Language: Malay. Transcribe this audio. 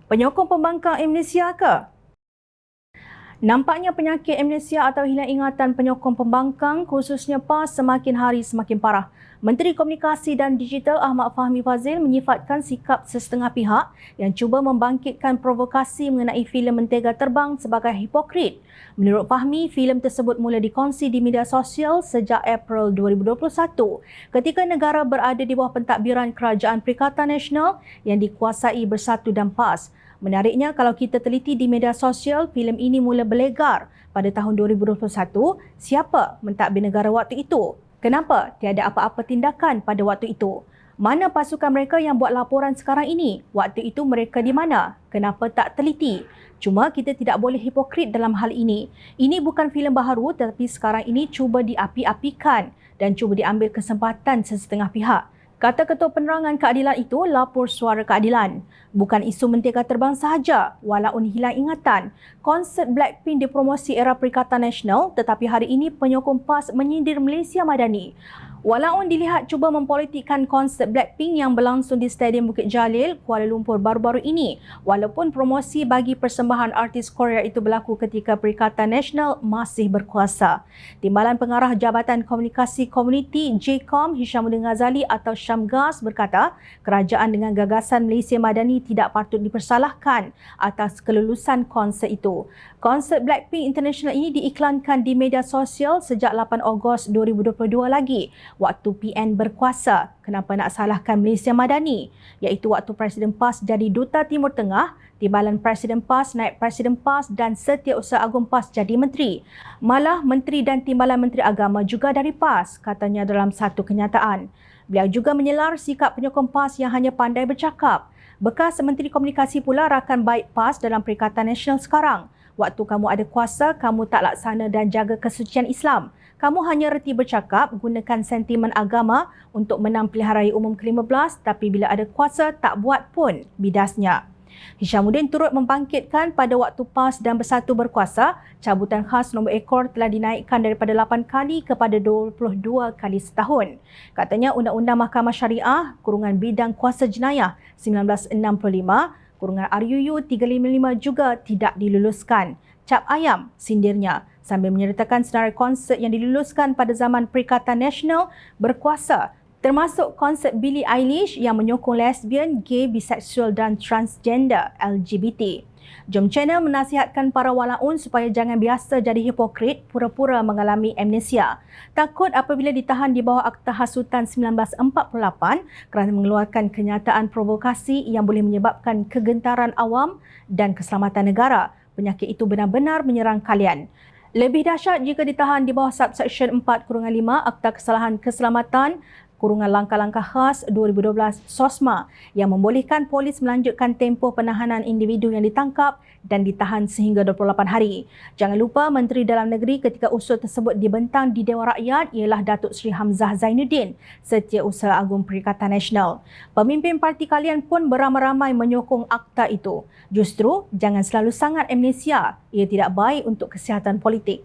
Penyokong pembangkang amnesia ke? Nampaknya penyakit amnesia atau hilang ingatan penyokong pembangkang khususnya PAS semakin hari semakin parah. Menteri Komunikasi dan Digital Ahmad Fahmi Fadzil menyifatkan sikap sesetengah pihak yang cuba membangkitkan provokasi mengenai filem Mentega Terbang sebagai hipokrit. Menurut Fahmi, filem tersebut mula dikongsi di media sosial sejak April 2021 ketika negara berada di bawah pentadbiran Kerajaan Perikatan Nasional yang dikuasai Bersatu dan PAS. Menariknya, kalau kita teliti di media sosial, filem ini mula berlegar pada tahun 2021. Siapa mentadbir negara waktu itu? Kenapa tiada apa-apa tindakan pada waktu itu? Mana pasukan mereka yang buat laporan sekarang ini? Waktu itu mereka di mana? Kenapa tak teliti? Cuma kita tidak boleh hipokrit dalam hal ini. Ini bukan filem baharu tetapi sekarang ini cuba diapi-apikan dan cuba diambil kesempatan sesetengah pihak. Kata Ketua Penerangan Keadilan itu lapor suara keadilan. Bukan isu Mentega Terbang sahaja, walaupun hilang ingatan. Konsert Blackpink dipromosi era Perikatan Nasional tetapi hari ini penyokong PAS menyindir Malaysia Madani. Walaupun dilihat cuba mempolitikkan konsert Blackpink yang berlangsung di Stadium Bukit Jalil, Kuala Lumpur baru-baru ini, walaupun promosi bagi persembahan artis Korea itu berlaku ketika Perikatan Nasional masih berkuasa. Timbalan Pengarah Jabatan Komunikasi Komuniti JCOM Hishamuddin Ghazali atau Syamgas berkata, kerajaan dengan gagasan Malaysia Madani tidak patut dipersalahkan atas kelulusan konsert itu. Konsert Blackpink International ini diiklankan di media sosial sejak 8 Ogos 2022 lagi, waktu PN berkuasa. Kenapa nak salahkan Malaysia Madani? Iaitu waktu Presiden PAS jadi Duta Timur Tengah, Timbalan Presiden PAS, Naib Presiden PAS dan Setiausaha Agung PAS jadi Menteri. Malah Menteri dan Timbalan Menteri Agama juga dari PAS, katanya dalam satu kenyataan. Beliau juga menyelar sikap penyokong PAS yang hanya pandai bercakap. Bekas Menteri Komunikasi pula rakan baik PAS dalam Perikatan Nasional sekarang. Waktu kamu ada kuasa, kamu tak laksana dan jaga kesucian Islam. Kamu hanya reti bercakap, gunakan sentimen agama untuk menang pilihan raya umum ke-15 tapi bila ada kuasa tak buat pun bidasnya. Hishamuddin turut membangkitkan pada waktu PAS dan Bersatu berkuasa, cabutan khas nombor ekor telah dinaikkan daripada 8 kali kepada 22 kali setahun. Katanya Undang-Undang Mahkamah Syariah, Kurungan Bidang Kuasa Jenayah 1965, Kurungan RUU 355 juga tidak diluluskan. Cap ayam, sindirnya, sambil menyertakan senarai konsert yang diluluskan pada zaman Perikatan Nasional berkuasa, termasuk konsert Billie Eilish yang menyokong lesbian, gay, biseksual dan transgender LGBT. Jom Channel menasihatkan para walaun supaya jangan biasa jadi hipokrit pura-pura mengalami amnesia. Takut apabila ditahan di bawah Akta Hasutan 1948 kerana mengeluarkan kenyataan provokasi yang boleh menyebabkan kegentaran awam dan keselamatan negara. Penyakit itu benar-benar menyerang kalian. Lebih dahsyat jika ditahan di bawah Subsection 4-5 Akta Kesalahan Keselamatan Kurungan Langkah-Langkah Khas 2012 SOSMA yang membolehkan polis melanjutkan tempoh penahanan individu yang ditangkap dan ditahan sehingga 28 hari. Jangan lupa Menteri Dalam Negeri ketika usul tersebut dibentang di Dewan Rakyat ialah Datuk Seri Hamzah Zainuddin, Setiausaha Agung Perikatan Nasional. Pemimpin parti kalian pun beramai-ramai menyokong akta itu. Justru jangan selalu sangat amnesia, ia tidak baik untuk kesihatan politik.